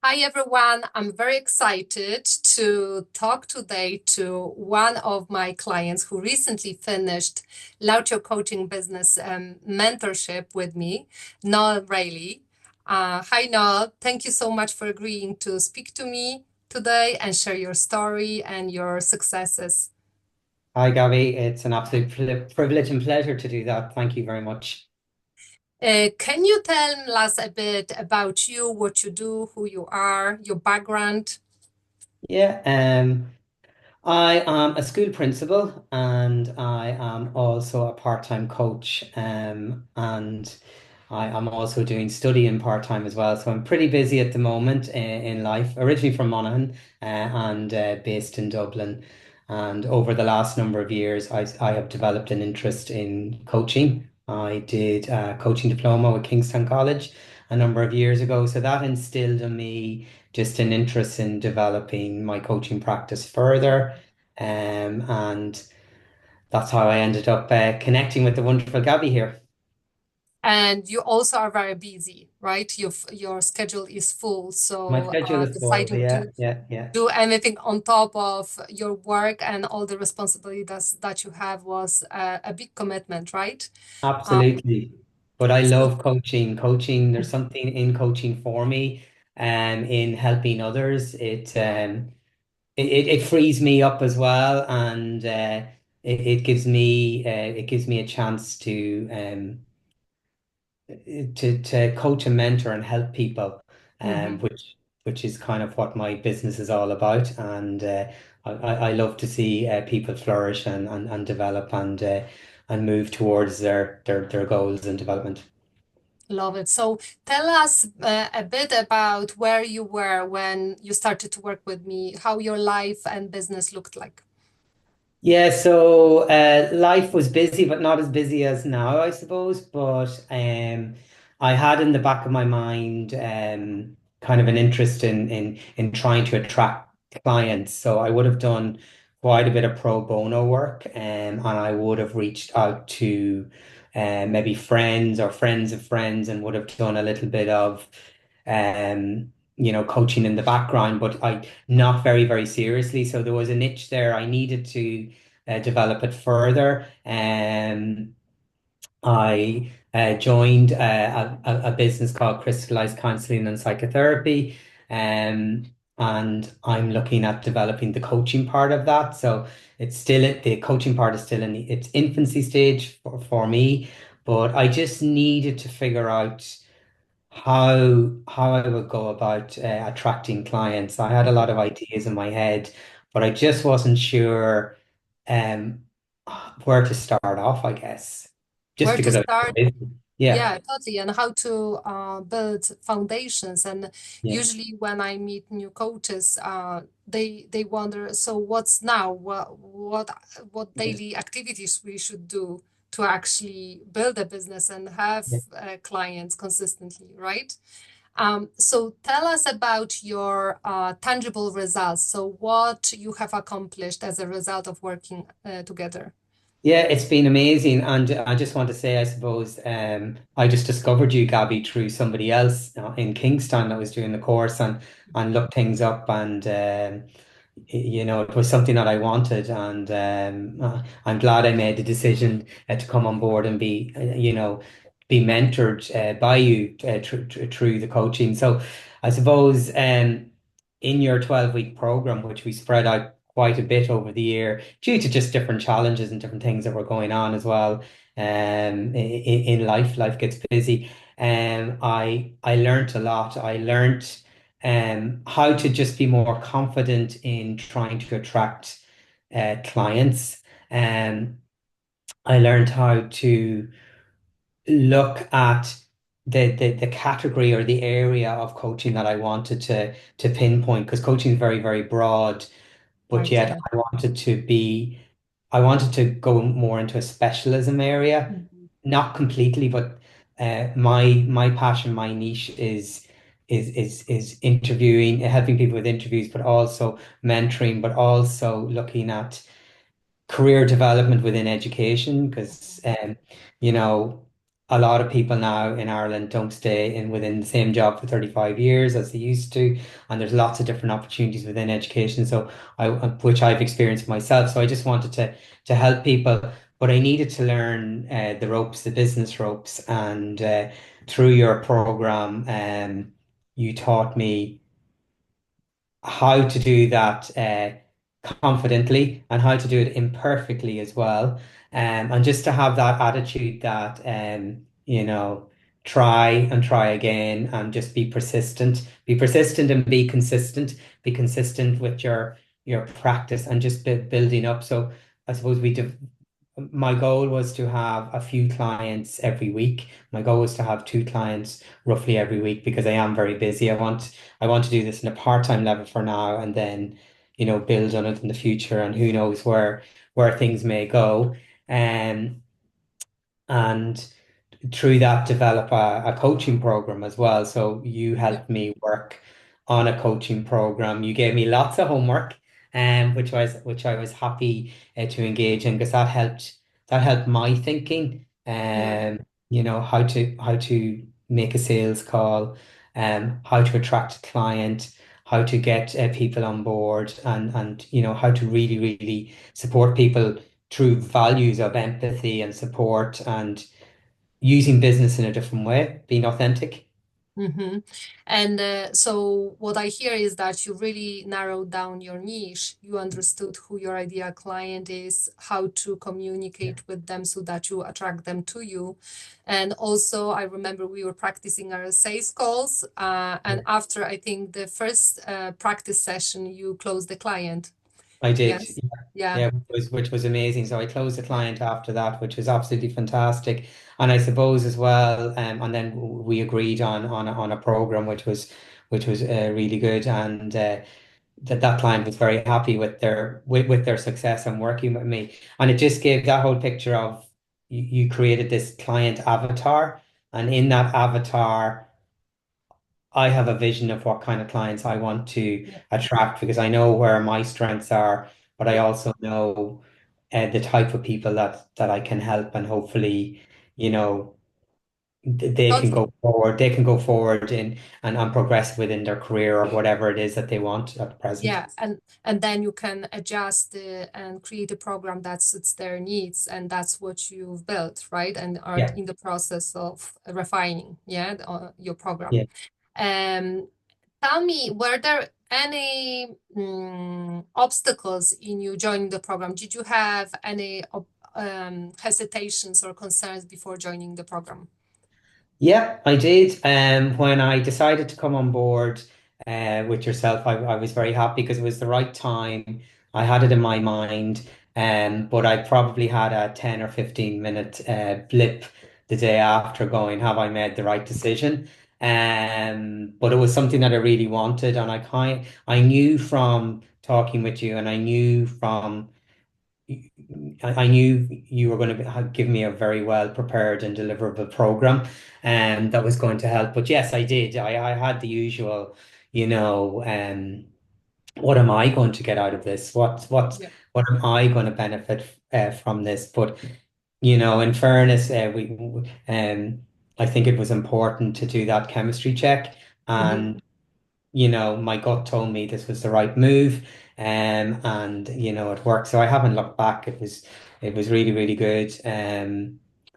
Hi everyone, I'm very excited to talk today to one of my clients who recently finished Launch Your Coaching Business mentorship with me, Noel Reilly. Hi Noel, thank you so much for agreeing to speak to me today and share your story and your successes. Hi, Gabby. It's an absolute privilege and pleasure to do that. Thank you very much. Can you tell us a bit about you, what you do, who you are, your background? Yeah, I am a school principal and I am also a part-time coach. And I am also doing studying part-time as well. So I'm pretty busy at the moment in life, originally from Monaghan and based in Dublin. And over the last number of years, I have developed an interest in coaching. I did a coaching diploma with Kingstown College a number of years ago. So that instilled in me just an interest in developing my coaching practice further. And that's how I ended up connecting with the wonderful Gabby here. And you also are very busy, right? Your schedule is full, My so schedule is full. deciding Yeah, to yeah, yeah. do anything on top of your work and all the responsibilities that you have was a big commitment, right? Um, Absolutely. But I so love coaching. Coaching, there's something in coaching for me, in helping others. It frees me up as well, and it gives me a chance to coach and mentor and help people, mhm. which is kind of what my business is all about. And I love to see people flourish and develop and move towards their goals and development. Love it. So tell us a bit about where you were when you started to work with me, how your life and business looked like. Yeah, so life was busy, but not as busy as now, I suppose. But I had in the back of my mind kind of an interest in trying to attract clients. So I would have done quite a bit of pro bono work, and I would have reached out to maybe friends or friends of friends, and would have done a little bit of coaching in the background, but I not very, very seriously. So there was a niche there. I needed to develop it further. I joined a business called Crystallized Counseling and Psychotherapy. And I'm looking at developing the coaching part of that. So the coaching part is still in its infancy stage for me, but I just needed to figure out how I would go about attracting clients. I had a lot of ideas in my head, but I just wasn't sure um where to start off, I guess. Just Where to because I was so start? busy. Yeah. Yeah, totally. And how to build foundations. And Yeah. usually when I meet new coaches, they wonder, so what's now? What Yeah. daily activities we should do to actually build a business and have Yeah. clients consistently, right? So tell us about your tangible results. So what you have accomplished as a result of working together. Yeah, it's been amazing. And I just want to say, I suppose, I just discovered you, Gabby, through somebody else in Kingston that was doing the course and looked things up. And it was something that I wanted. And I'm glad I made the decision to come on board and be mentored by you through the coaching. So I suppose in your 12-week program, which we spread out quite a bit over the year due to just different challenges and different things that were going on as well. In life, life gets busy. I learned a lot. I learned how to just be more confident in trying to attract clients. Um, I learned how to look at the category or the area of coaching that I wanted to pinpoint, because coaching is very, very broad, but Right, yet yeah. I wanted to go more into a specialism area, Mhm. not completely, but my passion, my niche is interviewing, helping people with interviews, but also mentoring, but also looking at career development within education, because you know. a lot of people now in Ireland don't stay in within the same job for 35 years as they used to, and there's lots of different opportunities within education. So which I've experienced myself. So I just wanted to help people, but I needed to learn the ropes, the business ropes, and through your program, you taught me how to do that confidently and how to do it imperfectly as well. And just to have that attitude that, try and try again and just be persistent and be consistent with your practice and just building up. So I suppose my goal was to have a few clients every week. My goal was to have two clients roughly every week because I am very busy. I want to do this in a part-time level for now and then, build on it in the future and who knows where things may go. Um, and through that develop a coaching program as well. So you Yeah. helped me work on a coaching program. You gave me lots of homework, which I was happy to engage in because that helped my thinking. Yeah. How to make a sales call, how to attract a client, how to get people on board, and how to really really support people through values of empathy and support and using business in a different way, being authentic. Mm-hmm. And so what I hear is that you really narrowed down your niche. You understood who your ideal client is, how to Yeah, communicate with them so that you attract them to you. And also, I remember we were practicing our sales calls. And yeah. after, I think, the first practice session, you closed the client. I did. Yes. Yeah, Yeah. yeah, which was amazing. So I closed the client after that, which was absolutely fantastic. And I suppose as well, and then we agreed on a program which was really good, and that client was very happy with their success and working with me. And it just gave that whole picture of you created this client avatar, and in that avatar. I have a vision of what kind of clients I want to Yeah. attract because I know where my strengths are, but I Yeah. also know the type of people that I can help, and hopefully, you know, they can Totally. go forward. They can go forward and progress within their career or whatever it is that they want at present. Yeah, and then you can adjust and create a program that suits their needs, and that's what you've built, right? And are Yeah, in the process of refining, yeah, your program. yeah. Um, Tell me, were there any obstacles in you joining the program? Did you have any hesitations or concerns before joining the program? Yeah, I did. When I decided to come on board with yourself, I was very happy because it was the right time. I had it in my mind, but I probably had a 10 or 15 minute blip the day after going, have I made the right decision? But it was something that I really wanted, and I knew from talking with you, and I knew from I knew you were going to give me a very well prepared and deliverable program, and that was going to help. But yes, I did. I had the usual, you know, what am I going to get out of this? Yeah. What am I going to benefit from this? But in fairness, I think it was important to do that chemistry check, Hmm. and my gut told me this was the right move, and it worked. So I haven't looked back. It was really, really good.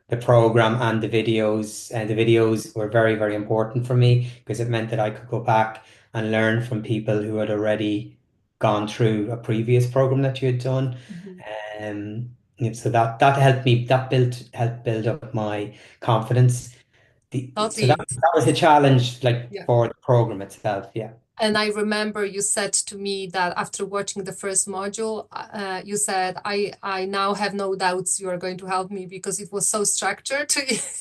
The program and the videos were very, very important for me because it meant that I could go back and learn from people who had already gone through a previous program that you had done. Hmm. So that helped me. Helped build up my confidence. So that Totally. that was a challenge, like Yeah. for the program itself. Yeah. And I remember you said to me that after watching the first module, you said, I now have no doubts you are going to help me because it was so structured.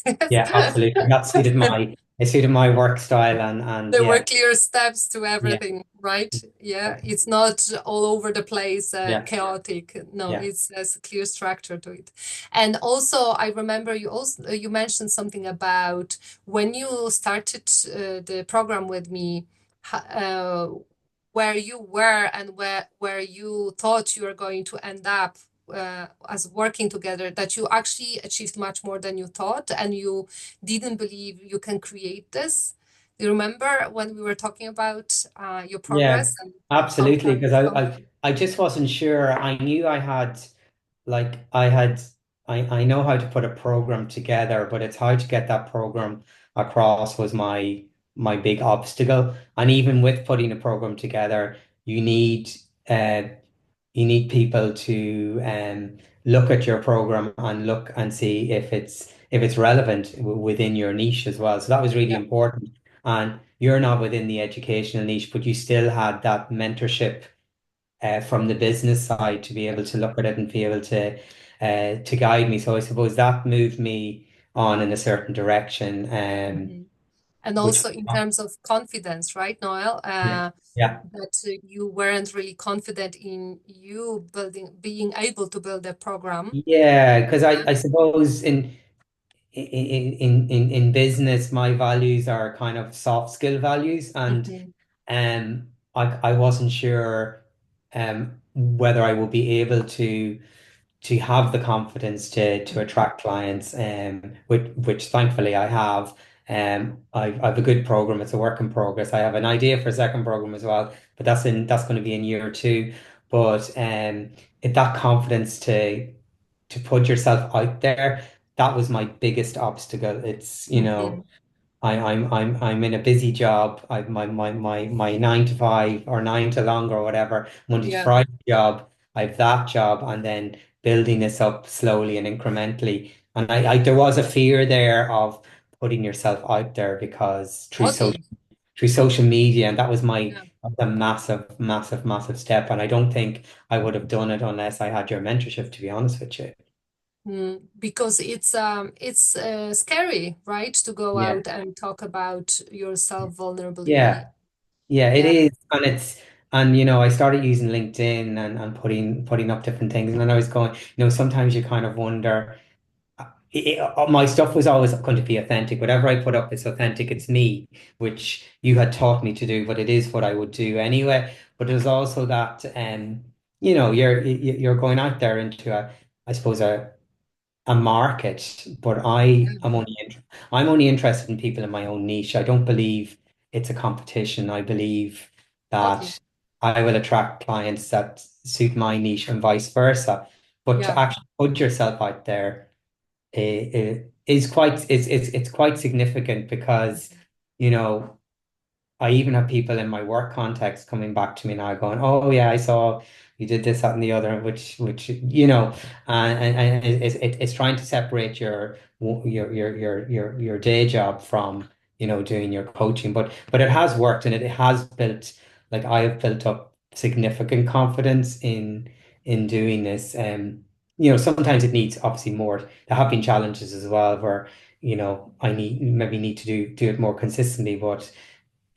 Yeah, Yes. absolutely. That suited my work style and There were yeah, clear steps to yeah, everything, right? Yeah, it's not all over the place, yeah, chaotic. No, yeah, it's has a clear structure to it. And also, I remember you mentioned something about when you started the program with me, where you were and where you thought you were going to end up as working together, that you actually achieved much more than you thought, and you didn't believe you can create this. Do you remember when we were talking about your Yeah, progress and how absolutely. far Because you've come? I just wasn't sure. I knew I had like I had I know how to put a program together, but it's how to get that program across was my big obstacle. And even with putting a program together, you need uh you need people to look at your program and look and see if it's relevant within your niche as well. So that was really Yeah. important. And you're not within the educational niche, but you still had that mentorship from the business side to be able to look at it and be able to guide me. So I suppose that moved me on in a certain direction, Mhm. And which also in terms of confidence, right, Noel? yeah, yeah, That you weren't really confident in being able to build a program. yeah. Because I suppose in business, my values are kind of soft skill values, and Hmm. I wasn't sure whether I would be able to have the confidence to attract clients, which thankfully I have. I've a good program. It's a work in progress. I have an idea for a second program as well, but that's going to be in year two. But that confidence to put yourself out there, that was my biggest obstacle. It's, Hmm. I'm in a busy job. I've my 9 to 5 or 9 to longer or whatever, Monday to Yeah, Friday job. I've that job and then building this up slowly and incrementally. And I there was a fear there of putting yourself out there because totally. through social media, and that was Yeah. a massive, massive, massive step. And I don't think I would have done it unless I had your mentorship, to be honest with you. Because it's scary, right, to go Yeah. out and talk about yourself vulnerably. Yeah. Yeah, it Yeah. is, and I started using LinkedIn and putting up different things, and then I was going, sometimes you kind of wonder. My stuff was always going to be authentic. Whatever I put up, it's authentic. It's me, which you had taught me to do, but it is what I would do anyway. But there's also that, you're going out there into I suppose a market, but Yeah, I'm only interested in people in my own niche. I don't believe it's a competition. I believe totally. that I will attract clients that suit my niche and vice versa. But to Yeah. actually put yourself out there is quite it's quite significant because you know I even have people in my work context coming back to me now going, "Oh yeah, I saw you did this, that, and the other," which and it's trying to separate your day job from doing your coaching, but it has worked and it has built like I have built up significant confidence in doing this. Sometimes it needs obviously more. There have been challenges as well where I need to do it more consistently, but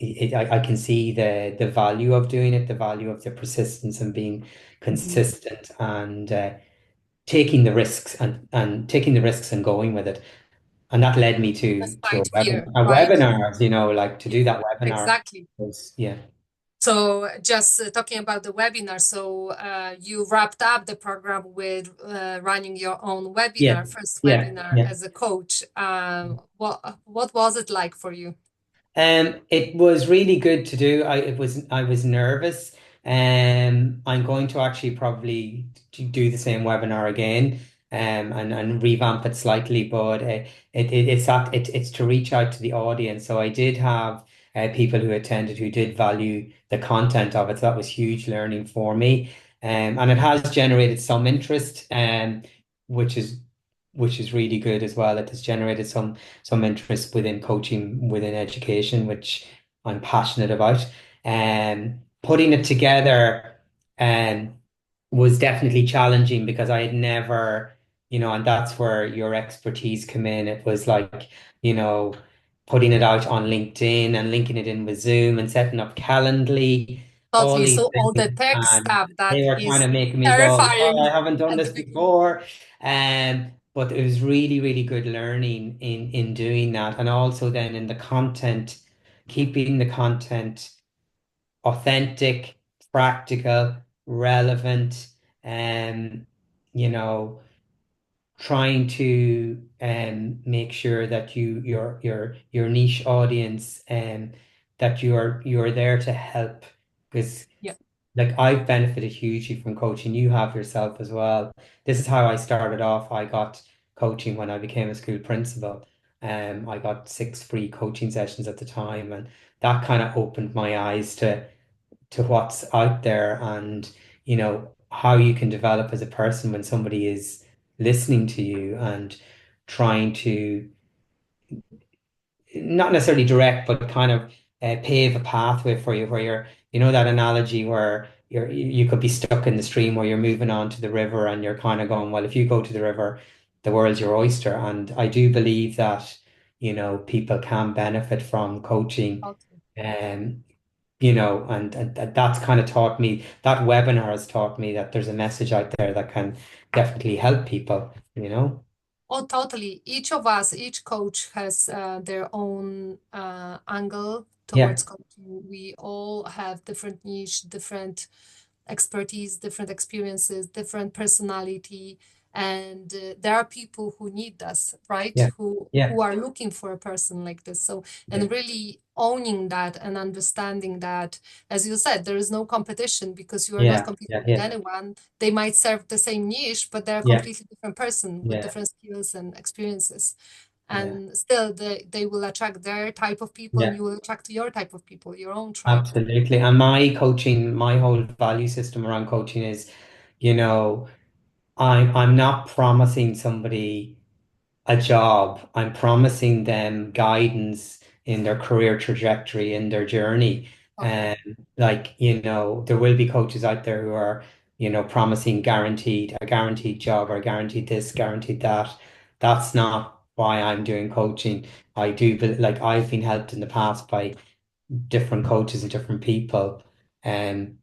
I can see the value of doing it, the value of the persistence and being Mhm. consistent and taking the risks and going with it. And that led me to Despite fear, a right? webinar, like to Yeah, do that webinar exactly. was, yeah. So just talking about the webinar, so you wrapped up the program with running your own Yeah, webinar, first yeah, webinar yeah. as a coach. What was it like for you? It was really good to do. I was nervous. I'm going to actually probably do the same webinar again, and revamp it slightly. But it's to reach out to the audience. So I did have people who attended who did value the content of it. So that was huge learning for me. And it has generated some interest, which is which is really good as well. It has generated some interest within coaching, within education, which I'm passionate about. And putting it together um, was definitely challenging because I had never, and that's where your expertise come in. It was like, you know, putting it out on LinkedIn and linking it in with Zoom and setting up Calendly, all Totally. these So all the things. tech And stuff that they were trying is to make me go, oh, I terrifying haven't done at the this beginning. before. But it was really, really good learning in doing that. And also then in the content, keeping the content authentic, practical, relevant. Um, you know, trying to make sure that your niche audience that you're there to help because Yeah. like I've benefited hugely from coaching. You have yourself as well. This is how I started off. I got coaching when I became a school principal. I got 6 free coaching sessions at the time, and that kind of opened my eyes to what's out there and how you can develop as a person when somebody is listening to you and trying to not necessarily direct, but kind of pave a pathway for you where that analogy where you could be stuck in the stream where you're moving on to the river and you're kind of going, well, if you go to the river, the world's your oyster. And I do believe that, people can benefit from coaching. Okay. Um, and that's kind of taught me, that webinar has taught me that there's a message out there that can definitely help people. Oh, totally. Each of us, each coach has their own angle Yeah, towards coaching. We all have different niche, different expertise, different experiences, different personality, and there are people who need us, right? yeah, Who yeah, are looking for a person like this. So, yeah, and really owning that and understanding that, as you said, there is no competition because you are not yeah, yeah, competing with yeah, anyone. They might serve the same niche, but they're a yeah, completely different person with yeah, different skills and experiences. yeah, And still, they will attract their type of people, and yeah, you will attract your type of people, your own tribe. absolutely. And my coaching, my whole value system around coaching is, you know, I'm not promising somebody a job. I'm promising them guidance in their career trajectory, in their journey. Totally. And there will be coaches out there who are, promising a guaranteed job or guaranteed this, guaranteed that. That's not why I'm doing coaching. I do, but like I've been helped in the past by different coaches and different people um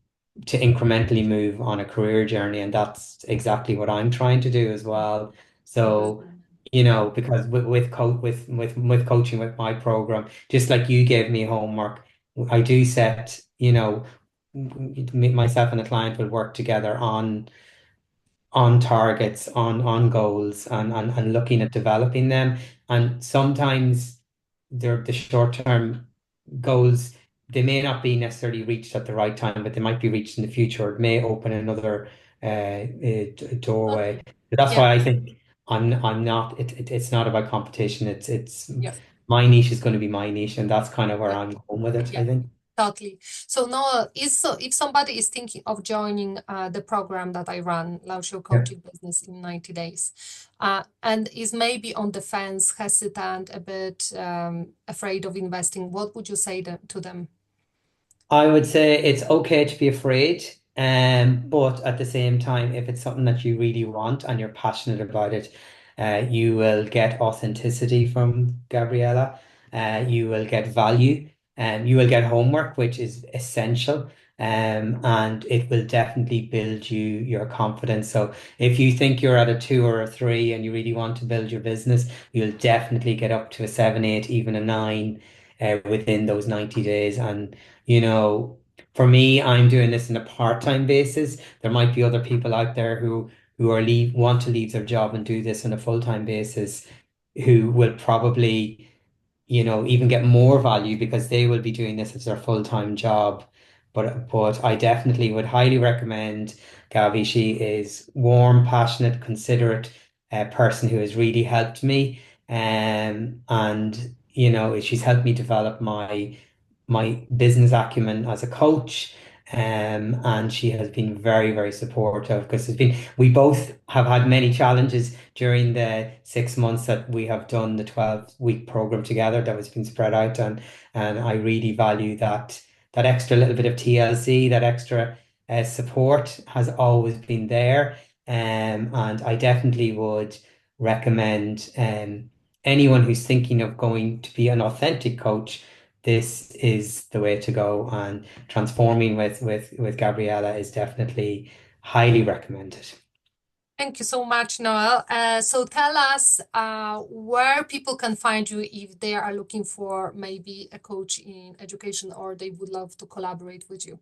to incrementally move on a career journey, and that's exactly what I'm trying to do as well. So, Brilliant. because with coaching with my program, just like you gave me homework, I do set, myself and a client will work together on targets, on goals, and looking at developing them. And sometimes they're the short-term goals, they may not be necessarily reached at the right time, but they might be reached in the future. It may open another doorway. Totally. But that's Yeah. why I think I'm not it's not about competition. It's Yeah. my niche is going to be my niche, and that's kind of where Yeah. I'm going with it, Yeah. I think. Totally. So Noah, if somebody is thinking of joining the program that I run, Launch Your Yeah. Coaching Business in 90 Days, and is maybe on the fence, hesitant, a bit afraid of investing, what would you say to them? I would say it's okay to be afraid, but at the same time, if it's something that you really want and you're passionate about it, you will get authenticity from Gabriella. You will get value, and you will get homework, which is essential. And it will definitely build your confidence. So if you think you're at a 2 or a 3 and you really want to build your business, you'll definitely get up to a 7, 8, even a 9, within those 90 days. And you know, for me, I'm doing this on a part-time basis. There might be other people out there who want to leave their job and do this on a full-time basis, who will probably, even get more value because they will be doing this as their full-time job. But I definitely would highly recommend Gavi. She is warm, passionate, considerate, person who has really helped me. And she's helped me develop my business acumen as a coach. And she has been very, very supportive because we both have had many challenges during the 6 months that we have done the 12-week program together that has been spread out. And I really value that extra little bit of TLC, that extra support has always been there. And I definitely would recommend anyone who's thinking of going to be an authentic coach, this is the way to go. And transforming with Gabriella is definitely highly recommended. Thank you so much, Noel. So tell us where people can find you if they are looking for maybe a coach in education or they would love to collaborate with you.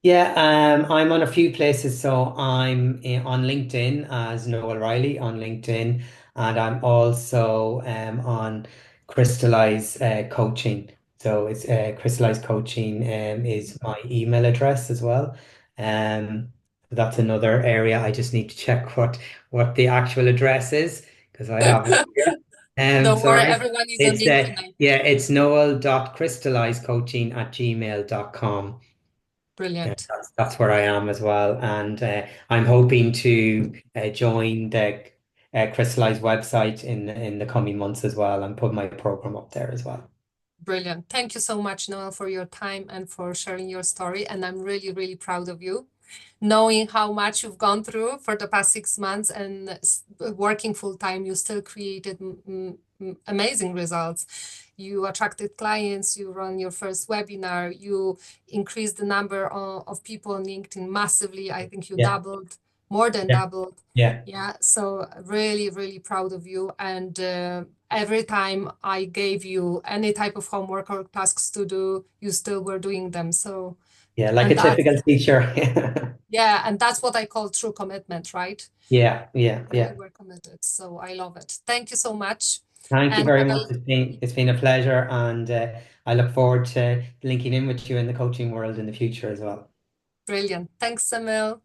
Yeah, I'm on a few places. So on LinkedIn as Noel Reilly on LinkedIn, and I'm also on Crystallize Coaching. So it's Crystallize Coaching is my email address as well. Um, that's another area. I just need to check what the actual address is because I have it here. Don't worry, Sorry. everyone is on It's LinkedIn, I yeah, think. it's noel.crystallizecoaching@gmail.com. Yeah, Brilliant. that's where I am as well, and I'm hoping to join the Crystallize website in the coming months as well, and put my program up there as well. Brilliant. Thank you so much, Noel, for your time and for sharing your story. And I'm really, really proud of you, knowing how much you've gone through for the past 6 months and working full time. You still created amazing results. You attracted clients, you run your first webinar, you increased the number of people on LinkedIn massively. I think you Yeah, doubled, more than yeah, doubled. yeah, Yeah, so really, really proud of you. And every time I gave you any type of homework or tasks to do, you still were doing them. So, yeah, like a and typical that's, teacher. yeah, and that's what I call true commitment, right? Yeah, yeah, You yeah. were committed. So I love it. Thank you so much. Thank you And very have much. a It's been a pleasure, and I look forward to linking in with you in the coaching world in the future as well. brilliant. Thanks, Emil.